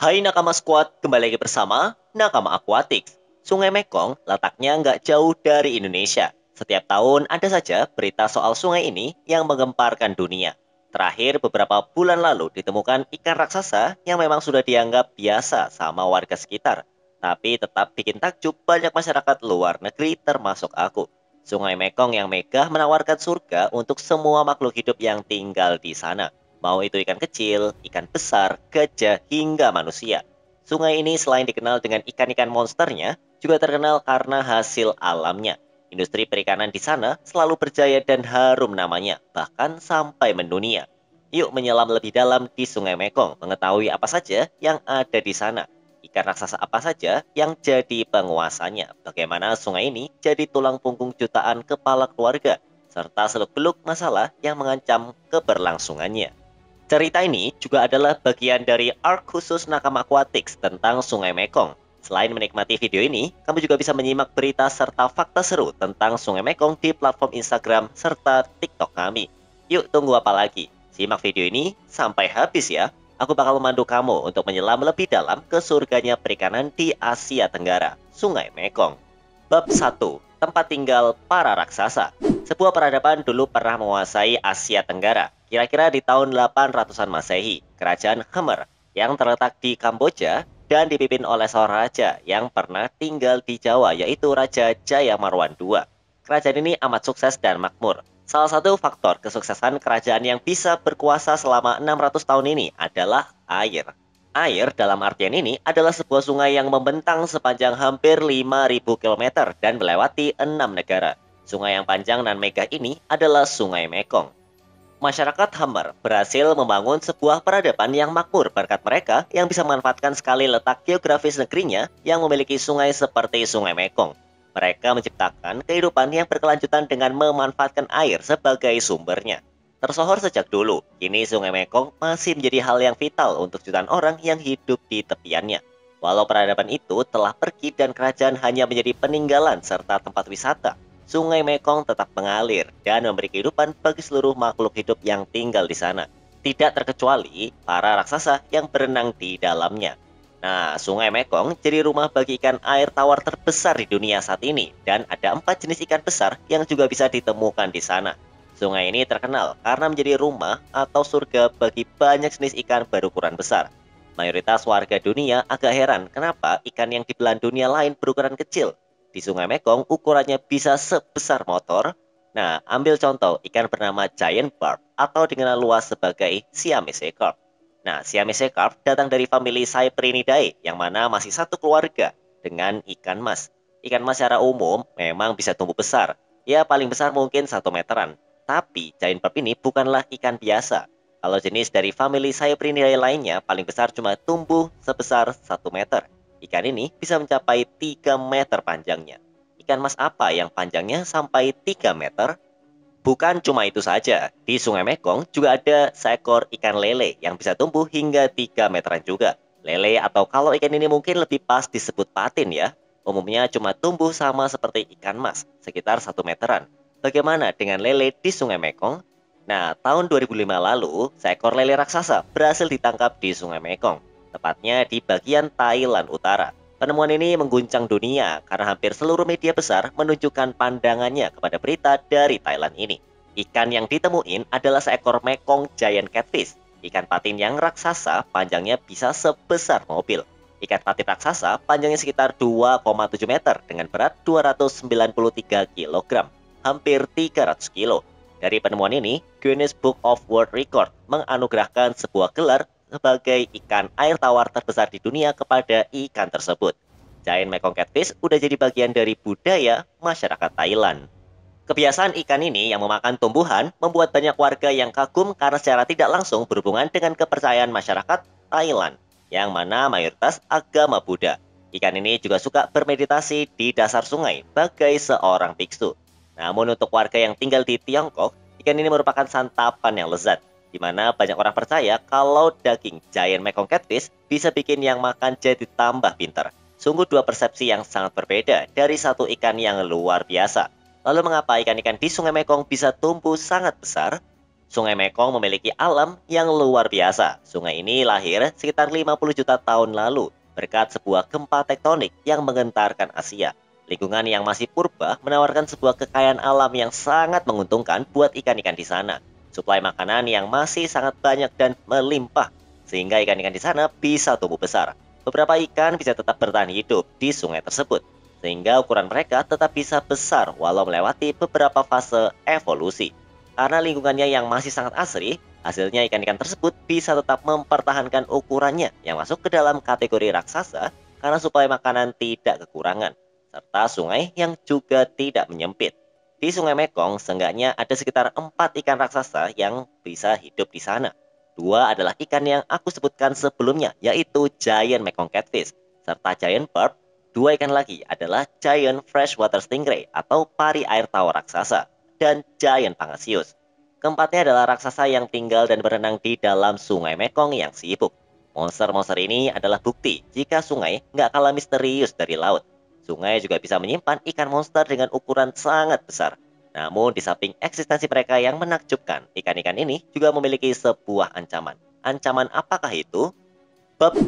Hai Nakama Squad, kembali lagi bersama Nakama Aquatics. Sungai Mekong letaknya nggak jauh dari Indonesia. Setiap tahun ada saja berita soal sungai ini yang menggemparkan dunia. Terakhir beberapa bulan lalu ditemukan ikan raksasa yang memang sudah dianggap biasa sama warga sekitar. Tapi tetap bikin takjub banyak masyarakat luar negeri termasuk aku. Sungai Mekong yang megah menawarkan surga untuk semua makhluk hidup yang tinggal di sana. Mau itu ikan kecil, ikan besar, gajah, hingga manusia. Sungai ini selain dikenal dengan ikan-ikan monsternya, juga terkenal karena hasil alamnya. Industri perikanan di sana selalu berjaya dan harum namanya, bahkan sampai mendunia. Yuk menyelam lebih dalam di Sungai Mekong, mengetahui apa saja yang ada di sana. Ikan raksasa apa saja yang jadi penguasanya, bagaimana sungai ini jadi tulang punggung jutaan kepala keluarga, serta seluk-beluk masalah yang mengancam keberlangsungannya. Cerita ini juga adalah bagian dari arc khusus Nakama Aquatics tentang Sungai Mekong. Selain menikmati video ini, kamu juga bisa menyimak berita serta fakta seru tentang Sungai Mekong di platform Instagram serta TikTok kami. Yuk tunggu apa lagi? Simak video ini sampai habis ya. Aku bakal memandu kamu untuk menyelam lebih dalam ke surganya perikanan di Asia Tenggara, Sungai Mekong. Bab 1. Tempat tinggal para raksasa. Sebuah peradaban dulu pernah menguasai Asia Tenggara, kira-kira di tahun 800-an Masehi, Kerajaan Khmer, yang terletak di Kamboja dan dipimpin oleh seorang raja yang pernah tinggal di Jawa, yaitu Raja Jayamarwan II. Kerajaan ini amat sukses dan makmur. Salah satu faktor kesuksesan kerajaan yang bisa berkuasa selama 600 tahun ini adalah air. Air dalam artian ini adalah sebuah sungai yang membentang sepanjang hampir 5.000 km dan melewati 6 negara. Sungai yang panjang dan megah ini adalah Sungai Mekong. Masyarakat Khmer berhasil membangun sebuah peradaban yang makmur berkat mereka yang bisa memanfaatkan sekali letak geografis negerinya yang memiliki sungai seperti Sungai Mekong. Mereka menciptakan kehidupan yang berkelanjutan dengan memanfaatkan air sebagai sumbernya. Tersohor sejak dulu, kini Sungai Mekong masih menjadi hal yang vital untuk jutaan orang yang hidup di tepiannya. Walau peradaban itu telah pergi dan kerajaan hanya menjadi peninggalan serta tempat wisata, Sungai Mekong tetap mengalir dan memberi kehidupan bagi seluruh makhluk hidup yang tinggal di sana. Tidak terkecuali para raksasa yang berenang di dalamnya. Nah, Sungai Mekong jadi rumah bagi ikan air tawar terbesar di dunia saat ini. Dan ada 4 jenis ikan besar yang juga bisa ditemukan di sana. Sungai ini terkenal karena menjadi rumah atau surga bagi banyak jenis ikan berukuran besar. Mayoritas warga dunia agak heran kenapa ikan yang di belahan dunia lain berukuran kecil. Di Sungai Mekong ukurannya bisa sebesar motor. Nah, ambil contoh ikan bernama giant barb atau dikenal luas sebagai Siamese carp. Nah, Siamese carp datang dari famili Cyprinidae yang mana masih satu keluarga dengan ikan mas. Ikan mas secara umum memang bisa tumbuh besar. Ya, paling besar mungkin 1 meteran. Tapi giant barb ini bukanlah ikan biasa. Kalau jenis dari famili Cyprinidae lainnya paling besar cuma tumbuh sebesar 1 meter. Ikan ini bisa mencapai 3 meter panjangnya. Ikan mas apa yang panjangnya sampai 3 meter? Bukan cuma itu saja, di Sungai Mekong juga ada seekor ikan lele yang bisa tumbuh hingga 3 meteran juga. Lele atau kalau ikan ini mungkin lebih pas disebut patin ya. Umumnya cuma tumbuh sama seperti ikan mas, sekitar 1 meteran. Bagaimana dengan lele di Sungai Mekong? Nah, tahun 2005 lalu, seekor lele raksasa berhasil ditangkap di Sungai Mekong, tepatnya di bagian Thailand Utara. Penemuan ini mengguncang dunia karena hampir seluruh media besar menunjukkan pandangannya kepada berita dari Thailand ini. Ikan yang ditemuin adalah seekor Mekong Giant Catfish, ikan patin yang raksasa panjangnya bisa sebesar mobil. Ikan patin raksasa panjangnya sekitar 2,7 meter dengan berat 293 kg, hampir 300 kilo. Dari penemuan ini, Guinness Book of World Record menganugerahkan sebuah gelar sebagai ikan air tawar terbesar di dunia kepada ikan tersebut. Giant Mekong Catfish udah jadi bagian dari budaya masyarakat Thailand. Kebiasaan ikan ini yang memakan tumbuhan membuat banyak warga yang kagum karena secara tidak langsung berhubungan dengan kepercayaan masyarakat Thailand, yang mana mayoritas agama Buddha. Ikan ini juga suka bermeditasi di dasar sungai bagai seorang biksu. Namun untuk warga yang tinggal di Tiongkok, ikan ini merupakan santapan yang lezat, di mana banyak orang percaya kalau daging giant Mekong Catfish bisa bikin yang makan jadi tambah pintar. Sungguh dua persepsi yang sangat berbeda dari satu ikan yang luar biasa. Lalu mengapa ikan-ikan di Sungai Mekong bisa tumbuh sangat besar? Sungai Mekong memiliki alam yang luar biasa. Sungai ini lahir sekitar 50 juta tahun lalu berkat sebuah gempa tektonik yang menggentarkan Asia. Lingkungan yang masih purba menawarkan sebuah kekayaan alam yang sangat menguntungkan buat ikan-ikan di sana. Suplai makanan yang masih sangat banyak dan melimpah, sehingga ikan-ikan di sana bisa tumbuh besar. Beberapa ikan bisa tetap bertahan hidup di sungai tersebut, sehingga ukuran mereka tetap bisa besar walau melewati beberapa fase evolusi. Karena lingkungannya yang masih sangat asri, hasilnya ikan-ikan tersebut bisa tetap mempertahankan ukurannya yang masuk ke dalam kategori raksasa karena suplai makanan tidak kekurangan, serta sungai yang juga tidak menyempit. Di Sungai Mekong, seenggaknya ada sekitar 4 ikan raksasa yang bisa hidup di sana. Dua adalah ikan yang aku sebutkan sebelumnya, yaitu Giant Mekong Catfish, serta Giant Perch. Dua ikan lagi adalah Giant Freshwater Stingray atau pari air tawar raksasa, dan Giant Pangasius. Keempatnya adalah raksasa yang tinggal dan berenang di dalam Sungai Mekong yang sibuk. Monster-monster ini adalah bukti jika sungai nggak kalah misterius dari laut. Sungai juga bisa menyimpan ikan monster dengan ukuran sangat besar. Namun di samping eksistensi mereka yang menakjubkan, ikan-ikan ini juga memiliki sebuah ancaman. Ancaman apakah itu? Bab 2.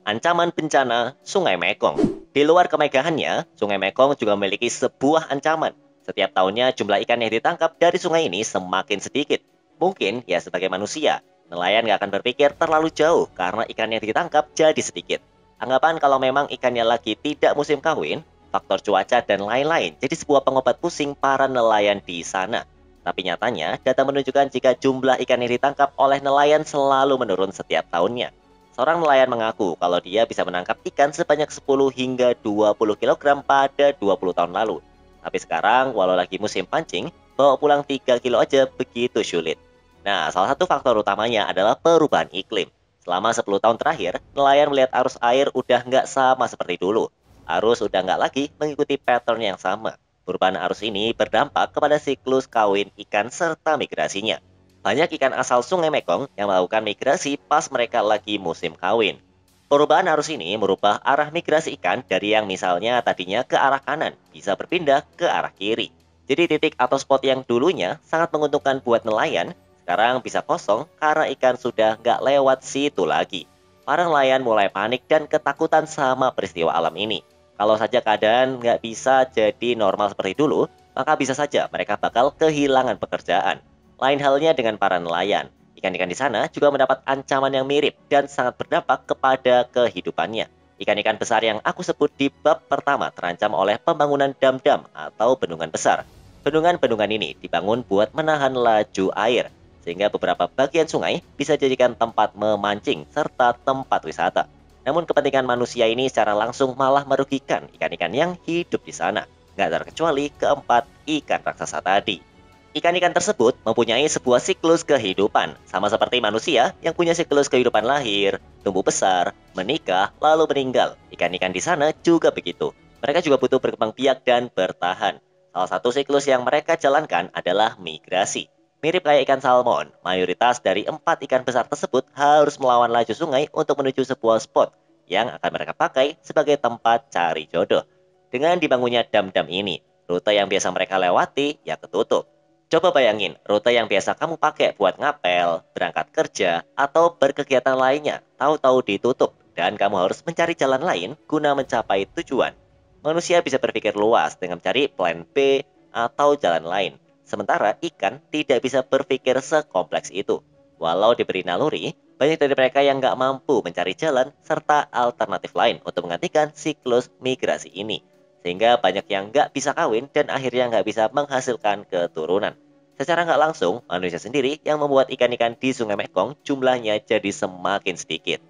Ancaman bencana Sungai Mekong. Di luar kemegahannya, Sungai Mekong juga memiliki sebuah ancaman. Setiap tahunnya jumlah ikan yang ditangkap dari sungai ini semakin sedikit. Mungkin ya sebagai manusia, nelayan nggak akan berpikir terlalu jauh karena ikan yang ditangkap jadi sedikit. Anggapan kalau memang ikannya lagi tidak musim kawin, faktor cuaca dan lain-lain jadi sebuah pengobat pusing para nelayan di sana. Tapi nyatanya, data menunjukkan jika jumlah ikan yang ditangkap oleh nelayan selalu menurun setiap tahunnya. Seorang nelayan mengaku kalau dia bisa menangkap ikan sebanyak 10 hingga 20 kilogram pada 20 tahun lalu. Tapi sekarang, walau lagi musim pancing, bawa pulang 3 kilo aja begitu sulit. Nah, salah satu faktor utamanya adalah perubahan iklim. Selama 10 tahun terakhir, nelayan melihat arus air udah nggak sama seperti dulu. Arus udah nggak lagi mengikuti pattern yang sama. Perubahan arus ini berdampak kepada siklus kawin ikan serta migrasinya. Banyak ikan asal Sungai Mekong yang melakukan migrasi pas mereka lagi musim kawin. Perubahan arus ini merubah arah migrasi ikan dari yang misalnya tadinya ke arah kanan, bisa berpindah ke arah kiri. Jadi titik atau spot yang dulunya sangat menguntungkan buat nelayan, sekarang bisa kosong karena ikan sudah nggak lewat situ lagi. Para nelayan mulai panik dan ketakutan sama peristiwa alam ini. Kalau saja keadaan nggak bisa jadi normal seperti dulu, maka bisa saja mereka bakal kehilangan pekerjaan. Lain halnya dengan para nelayan. Ikan-ikan di sana juga mendapat ancaman yang mirip dan sangat berdampak kepada kehidupannya. Ikan-ikan besar yang aku sebut di bab pertama terancam oleh pembangunan dam-dam atau bendungan besar. Bendungan-bendungan ini dibangun buat menahan laju air, sehingga beberapa bagian sungai bisa dijadikan tempat memancing serta tempat wisata. Namun kepentingan manusia ini secara langsung malah merugikan ikan-ikan yang hidup di sana. Nggak terkecuali keempat ikan raksasa tadi. Ikan-ikan tersebut mempunyai sebuah siklus kehidupan, sama seperti manusia yang punya siklus kehidupan lahir, tumbuh besar, menikah, lalu meninggal. Ikan-ikan di sana juga begitu. Mereka juga butuh berkembang biak dan bertahan. Salah satu siklus yang mereka jalankan adalah migrasi. Mirip kayak ikan salmon, mayoritas dari 4 ikan besar tersebut harus melawan laju sungai untuk menuju sebuah spot yang akan mereka pakai sebagai tempat cari jodoh. Dengan dibangunnya dam-dam ini, rute yang biasa mereka lewati ya ketutup. Coba bayangin, rute yang biasa kamu pakai buat ngapel, berangkat kerja, atau berkegiatan lainnya, tahu-tahu ditutup, dan kamu harus mencari jalan lain guna mencapai tujuan. Manusia bisa berpikir luas dengan mencari plan B atau jalan lain, sementara ikan tidak bisa berpikir sekompleks itu. Walau diberi naluri, banyak dari mereka yang nggak mampu mencari jalan serta alternatif lain untuk menggantikan siklus migrasi ini. Sehingga banyak yang nggak bisa kawin dan akhirnya nggak bisa menghasilkan keturunan. Secara nggak langsung, manusia sendiri yang membuat ikan-ikan di Sungai Mekong jumlahnya jadi semakin sedikit.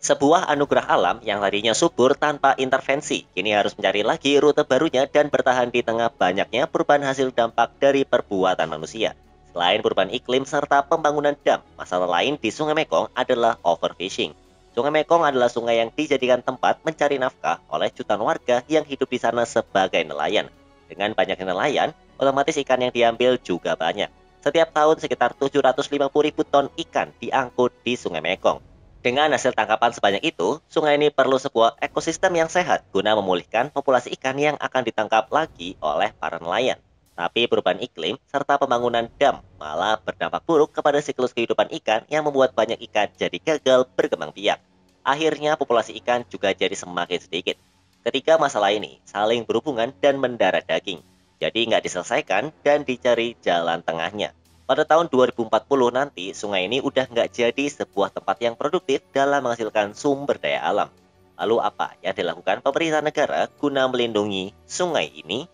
Sebuah anugerah alam yang tadinya subur tanpa intervensi, kini harus mencari lagi rute barunya dan bertahan di tengah banyaknya perubahan hasil dampak dari perbuatan manusia. Selain perubahan iklim serta pembangunan dam, masalah lain di Sungai Mekong adalah overfishing. Sungai Mekong adalah sungai yang dijadikan tempat mencari nafkah oleh jutaan warga yang hidup di sana sebagai nelayan. Dengan banyaknya nelayan, otomatis ikan yang diambil juga banyak. Setiap tahun sekitar 750.000 ton ikan diangkut di Sungai Mekong. Dengan hasil tangkapan sebanyak itu, sungai ini perlu sebuah ekosistem yang sehat guna memulihkan populasi ikan yang akan ditangkap lagi oleh para nelayan. Tapi perubahan iklim serta pembangunan dam malah berdampak buruk kepada siklus kehidupan ikan yang membuat banyak ikan jadi gagal berkembang biak. Akhirnya populasi ikan juga jadi semakin sedikit. Ketiga masalah ini saling berhubungan dan mendarah daging. Jadi nggak diselesaikan dan dicari jalan tengahnya. Pada tahun 2040 nanti, sungai ini udah nggak jadi sebuah tempat yang produktif dalam menghasilkan sumber daya alam. Lalu apa yang dilakukan pemerintah negara guna melindungi sungai ini?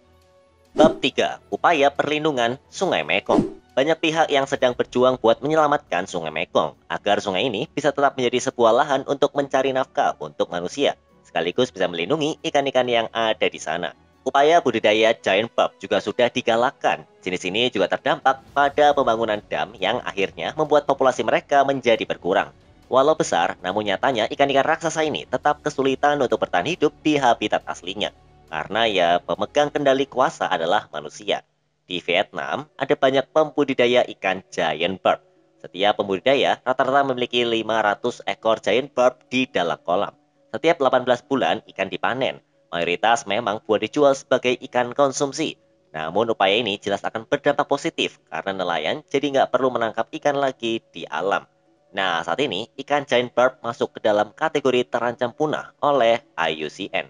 Bab 3. Upaya perlindungan Sungai Mekong. Banyak pihak yang sedang berjuang buat menyelamatkan Sungai Mekong agar sungai ini bisa tetap menjadi sebuah lahan untuk mencari nafkah untuk manusia, sekaligus bisa melindungi ikan-ikan yang ada di sana. Upaya budidaya giant barb juga sudah digalakkan. Jenis ini juga terdampak pada pembangunan dam yang akhirnya membuat populasi mereka menjadi berkurang. Walau besar, namun nyatanya ikan-ikan raksasa ini tetap kesulitan untuk bertahan hidup di habitat aslinya. Karena ya pemegang kendali kuasa adalah manusia. Di Vietnam, ada banyak pembudidaya ikan giant barb. Setiap pembudidaya rata-rata memiliki 500 ekor giant barb di dalam kolam. Setiap 18 bulan ikan dipanen. Mayoritas memang buat dijual sebagai ikan konsumsi. Namun upaya ini jelas akan berdampak positif karena nelayan jadi nggak perlu menangkap ikan lagi di alam. Nah, saat ini ikan giant barb masuk ke dalam kategori terancam punah oleh IUCN.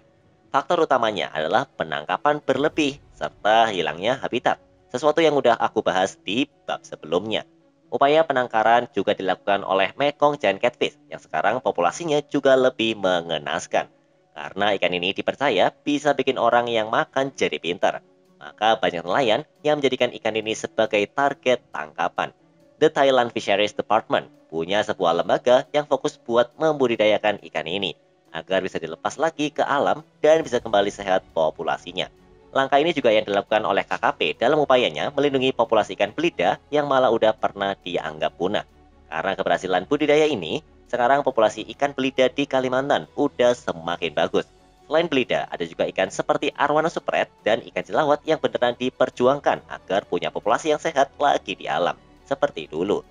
Faktor utamanya adalah penangkapan berlebih serta hilangnya habitat, sesuatu yang udah aku bahas di bab sebelumnya. Upaya penangkaran juga dilakukan oleh Mekong Giant Catfish yang sekarang populasinya juga lebih mengenaskan. Karena ikan ini dipercaya bisa bikin orang yang makan jadi pintar. Maka banyak nelayan yang menjadikan ikan ini sebagai target tangkapan. The Thailand Fisheries Department punya sebuah lembaga yang fokus buat membudidayakan ikan ini agar bisa dilepas lagi ke alam dan bisa kembali sehat populasinya. Langkah ini juga yang dilakukan oleh KKP dalam upayanya melindungi populasi ikan belida yang malah udah pernah dianggap punah. Karena keberhasilan budidaya ini, sekarang populasi ikan belida di Kalimantan udah semakin bagus. Selain belida, ada juga ikan seperti arwana supret dan ikan jelawat yang beneran diperjuangkan agar punya populasi yang sehat lagi di alam, seperti dulu.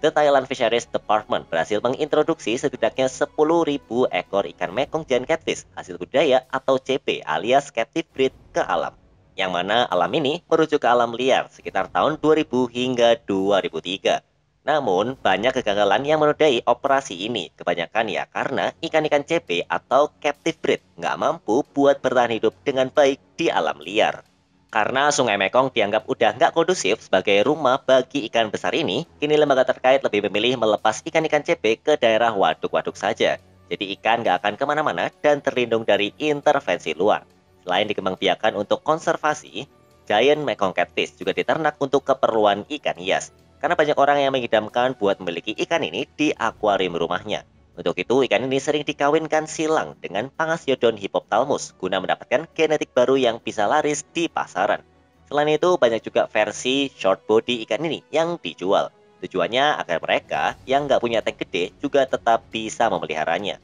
The Thailand Fisheries Department berhasil mengintroduksi setidaknya 10.000 ekor ikan Mekong Giant Catfish hasil budidaya atau CP alias captive breed ke alam. Yang mana alam ini merujuk ke alam liar sekitar tahun 2000 hingga 2003. Namun, banyak kegagalan yang menodai operasi ini. Kebanyakan ya karena ikan-ikan CP atau captive breed nggak mampu buat bertahan hidup dengan baik di alam liar. Karena Sungai Mekong dianggap udah nggak kondusif sebagai rumah bagi ikan besar ini, kini lembaga terkait lebih memilih melepas ikan-ikan CP ke daerah waduk-waduk saja. Jadi ikan nggak akan kemana-mana dan terlindung dari intervensi luar. Selain dikembangbiakan untuk konservasi, Giant Mekong Catfish juga diternak untuk keperluan ikan hias. Karena banyak orang yang mengidamkan buat memiliki ikan ini di akuarium rumahnya. Untuk itu, ikan ini sering dikawinkan silang dengan Pangasiodon Hippophthalmus guna mendapatkan genetik baru yang bisa laris di pasaran. Selain itu, banyak juga versi short body ikan ini yang dijual. Tujuannya agar mereka yang nggak punya tank gede juga tetap bisa memeliharanya.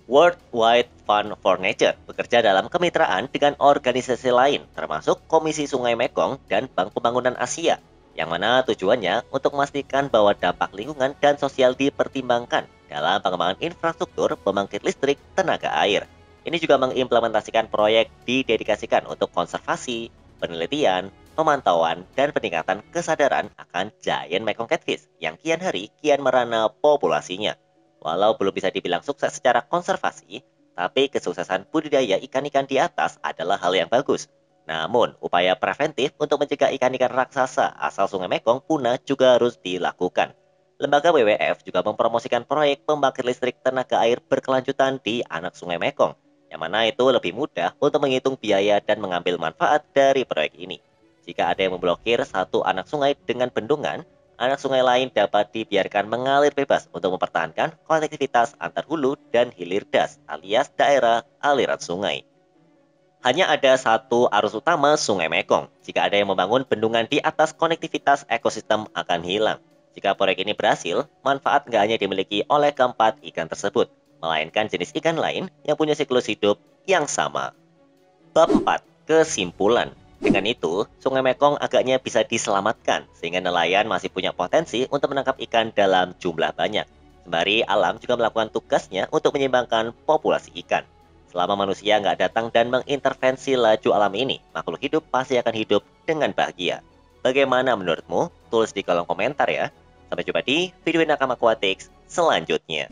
World Wide Fund for Nature bekerja dalam kemitraan dengan organisasi lain, termasuk Komisi Sungai Mekong dan Bank Pembangunan Asia, yang mana tujuannya untuk memastikan bahwa dampak lingkungan dan sosial dipertimbangkan dalam pengembangan infrastruktur pembangkit listrik tenaga air. Ini juga mengimplementasikan proyek didedikasikan untuk konservasi, penelitian, pemantauan, dan peningkatan kesadaran akan giant Mekong Catfish yang kian hari kian merana populasinya. Walau belum bisa dibilang sukses secara konservasi, tapi kesuksesan budidaya ikan-ikan di atas adalah hal yang bagus. Namun, upaya preventif untuk mencegah ikan-ikan raksasa asal Sungai Mekong punah juga harus dilakukan. Lembaga WWF juga mempromosikan proyek pembangkit listrik tenaga air berkelanjutan di anak Sungai Mekong, yang mana itu lebih mudah untuk menghitung biaya dan mengambil manfaat dari proyek ini. Jika ada yang memblokir satu anak sungai dengan bendungan, anak sungai lain dapat dibiarkan mengalir bebas untuk mempertahankan konektivitas antar hulu dan hilir das alias daerah aliran sungai. Hanya ada satu arus utama Sungai Mekong. Jika ada yang membangun bendungan di atas, konektivitas ekosistem akan hilang. Jika proyek ini berhasil, manfaat nggak hanya dimiliki oleh keempat ikan tersebut, melainkan jenis ikan lain yang punya siklus hidup yang sama. Bab 4. Kesimpulan. Dengan itu, Sungai Mekong agaknya bisa diselamatkan, sehingga nelayan masih punya potensi untuk menangkap ikan dalam jumlah banyak. Sembari alam juga melakukan tugasnya untuk menyeimbangkan populasi ikan. Selama manusia nggak datang dan mengintervensi laju alam ini, makhluk hidup pasti akan hidup dengan bahagia. Bagaimana menurutmu? Tulis di kolom komentar ya. Sampai jumpa di video Nakama Aquatics selanjutnya.